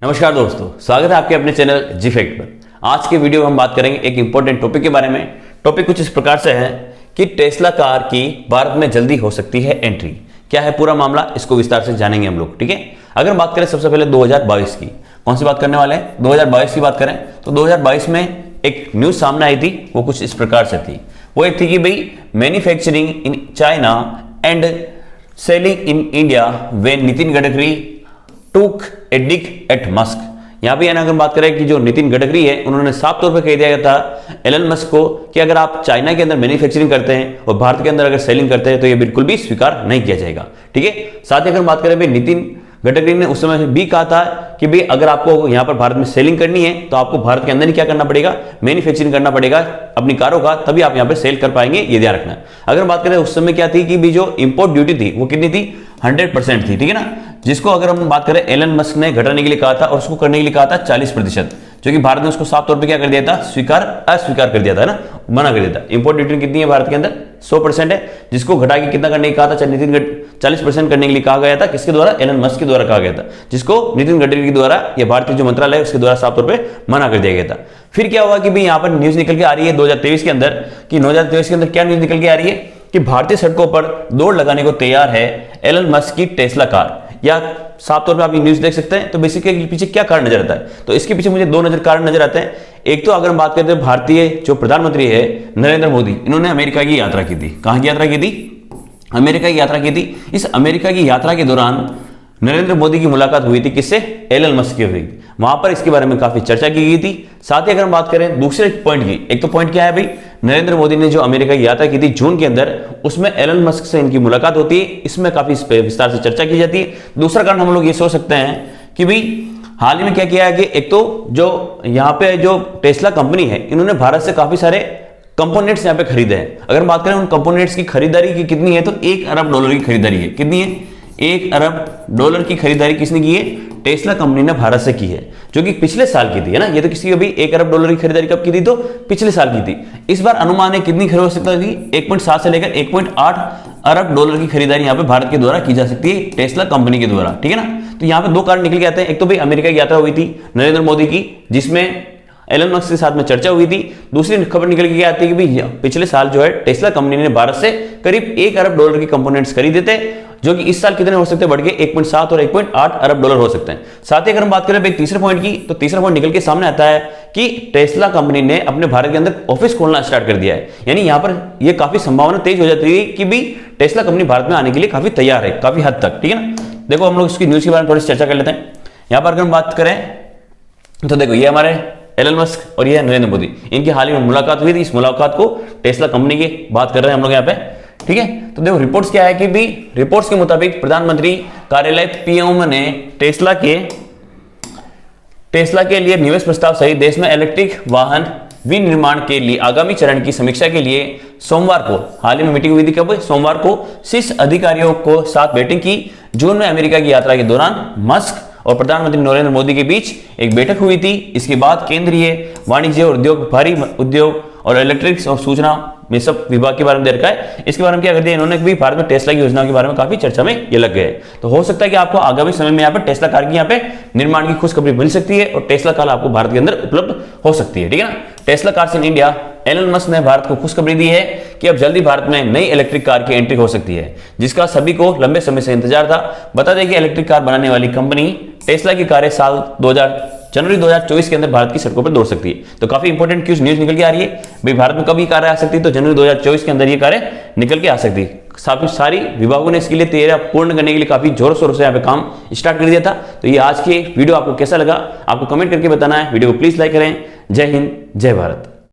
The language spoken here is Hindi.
नमस्कार दोस्तों, स्वागत है आपके अपने चैनल जी फैक्ट पर। आज के वीडियो में हम बात करेंगे एक इंपॉर्टेंट टॉपिक के बारे में। टॉपिक कुछ इस प्रकार से है कि टेस्ला कार की भारत में जल्दी हो सकती है एंट्री। क्या है पूरा मामला, इसको विस्तार से जानेंगे हम लोग। ठीक है, अगर बात करें सबसे पहले 2022 की, कौन सी बात करने वाले हैं, 2022 की बात करें तो 2022 में एक न्यूज सामने आई थी, वो कुछ इस प्रकार से थी। वो एक थी कि भाई manufacturing in China and selling in India when Nitin Gadkari टूक ए डिग एट मस्क। यहां पे अगर बात करें कि जो नितिन गडकरी है, उन्होंने साफ तौर पर कह दिया था एलन मस्क को कि अगर आप चाइना के अंदर मैन्युफैक्चरिंग करते हैं और भारत के अंदर अगर सेलिंग करते हैं तो ये बिल्कुल भी स्वीकार नहीं किया जाएगा। ठीक है, साथ ही अगर बात करें भाई नितिन गडकरी ने उस समय भी कहा था कि भाई अगर आपको यहां पर भारत में सेलिंग करनी है तो आपको भारत के अंदर ही क्या करना पड़ेगा, मैन्युफैक्चरिंग करना पड़ेगा अपनी कारों का, तभी आप यहां पर सेल कर पाएंगे, ये ध्यान रखना। अगर बात करें उस समय क्या थी कि भी जो इंपोर्ट ड्यूटी थी वो कितनी थी, 100% थी। ठीक है ना, जिसको अगर हम बात करें एलन मस्क ने घटाने के लिए कहा था और उसको करने के लिए कहा था 40%, जो कि भारत ने उसको साफ तौर पे क्या कर दिया था, अस्वीकार कर दिया था ना, मना कर दिया था। इंपोर्ट ड्यूटी कितनी है भारत के अंदर, 100% है, जिसको घटा के कितना करने को कहा था, नितिन 40% करने के लिए कहा गया था। किसके द्वारा, एलन मस्क के द्वारा कहा गया था, जिसको नितिन गडकरी के द्वारा या भारतीय जो मंत्रालय है उसके द्वारा साफ तौर पर मना कर दिया गया था। फिर क्या हुआ कि भाई यहाँ पर न्यूज निकल के आ रही है 2023 के अंदर, कि 2023 के अंदर क्या न्यूज निकल के आ रही है कि भारतीय सड़कों पर दौड़ लगाने को तैयार है एलन मस्क की टेस्ला कार। या साफ तौर पे आप ये न्यूज देख सकते हैं। तो बेसिकली पीछे क्या कारण नजर आता है, तो इसके पीछे मुझे दो कारण नजर आते हैं। एक तो अगर हम बात करते हैं भारतीय जो प्रधानमंत्री है नरेंद्र मोदी, इन्होंने अमेरिका की यात्रा की थी। कहां की यात्रा की थी, अमेरिका की यात्रा की थी। इस अमेरिका की यात्रा के दौरान नरेंद्र मोदी की मुलाकात हुई थी किससे, एलन मस्क की हुई। वहां पर इसके बारे में काफी चर्चा की गई थी। साथ ही अगर हम बात करें दूसरे पॉइंट की, एक तो पॉइंट क्या है भाई, नरेंद्र मोदी ने जो अमेरिका की यात्रा की थी जून के अंदर, उसमें एलन मस्क से इनकी मुलाकात होती है, इसमें काफी विस्तार से चर्चा की जाती है। दूसरा कारण हम लोग ये सोच सकते हैं कि भाई हाल ही में क्या किया है कि एक तो जो यहाँ पे जो टेस्ला कंपनी है, इन्होंने भारत से काफी सारे कंपोनेंट्स यहाँ पे खरीदे हैं। अगर बात करें उन कंपोनेंट्स की खरीदारी की कितनी है, तो $1 अरब की खरीदारी है। कितनी है, $1 अरब की खरीदारी किसने की है, टेस्ला कंपनी ने भारत से की है, जो कि पिछले साल की थी, है ना। ये तो किसी भी $1 अरब की खरीदारी कब की थी, तो पिछले साल की थी। इस बार अनुमान है कितनी खरीद हो सकता थी, 1.7 से लेकर 1.8 अरब डॉलर की खरीदारी यहाँ पे भारत के द्वारा की जा सकती है, टेस्ला कंपनी के द्वारा। ठीक है ना, तो यहाँ पे दो कारण निकल के आते हैं। एक तो भाई अमेरिका की यात्रा हुई थी नरेंद्र मोदी की, जिसमें एलन मस्क के साथ में चर्चा हुई थी। दूसरी खबर निकल के आती है कि भाई पिछले साल जो है टेस्ला कंपनी ने भारत से करीब $1 अरब की कंपोनेंट्स खरीदे थे, जो कि इस साल कितने हो सकते हैं, बढ़ के 1.7 और 1.8 अरब डॉलर हो सकते हैं। साथ ही अगर हम बात करें भाई तीसरे पॉइंट की, तो तीसरा पॉइंट निकल के सामने आता है कि टेस्ला कंपनी ने अपने भारत के अंदर ऑफिस खोलना स्टार्ट कर दिया है। यानी यहाँ पर यह काफी संभावना तेज हो जाती है कि भी टेस्ला कंपनी भारत में आने के लिए काफी तैयार है, काफी हद तक। ठीक है ना, देखो हम लोग इसकी न्यूज के बारे में थोड़ी चर्चा कर लेते हैं। यहाँ पर अगर हम बात करें तो देखो ये हमारे एलन मस्क और ये है नरेंद्र मोदी, इनकी हाल ही में मुलाकात हुई थी। इस मुलाकात को टेस्ला कंपनी की बात कर रहे हैं हम लोग यहाँ पे। ठीक है, तो देखो रिपोर्ट्स क्या है कि भी रिपोर्ट्स के मुताबिक प्रधानमंत्री कार्यालय पीएम ने टेस्ला के लिए निवेश प्रस्ताव सहित देश में इलेक्ट्रिक वाहन विनिर्माण के लिए आगामी चरण की समीक्षा के लिए सोमवार को हाल ही में मीटिंग हुई थी। कब, सोमवार को शीर्ष अधिकारियों को साथ बैठक की। जून में अमेरिका की यात्रा के दौरान मस्क और प्रधानमंत्री नरेंद्र मोदी के बीच एक बैठक हुई थी। इसके बाद केंद्रीय वाणिज्य और उद्योग, भारी उद्योग और इलेक्ट्रिक्स और सूचना में सब विभाग के बारे में दे रखा है। इसके बारे में क्या कर दिया इन्होंने भी, भारत में टेस्ला की योजना के बारे में काफी चर्चा में ये लग गए। तो हो सकता है कि आपको आगामी समय में यहाँ पर टेस्ला कार की यहाँ पे निर्माण की खुशखबरी मिल सकती है और टेस्ला कार आपको भारत के अंदर उपलब्ध हो सकती है। ठीक है ना, Tesla cars in India, Elon Musk ने भारत को खुशखबरी दी है कि अब जल्दी भारत में नई इलेक्ट्रिक कार की एंट्री हो सकती है, जिसका सभी को लंबे समय से इंतजार था। बता दें कि इलेक्ट्रिक कार बनाने वाली कंपनी टेस्ला की कारें जनवरी 2024 के अंदर भारत की सड़कों पर दौड़ सकती है। तो काफी इंपॉर्टेंट न्यूज निकल के आ रही है भाई, भारत में कब ये कारें आ सकती है, तो जनवरी 2024 के अंदर ये कारें निकल के आ सकती है। सारी विभागों ने इसके लिए तैयारी पूर्ण करने के लिए काफी जोर शोर से यहाँ पे काम स्टार्ट कर दिया था। तो ये आज की वीडियो आपको कैसा लगा, आपको कमेंट करके बताना है। वीडियो को प्लीज लाइक करें। जय हिंद, जय भारत।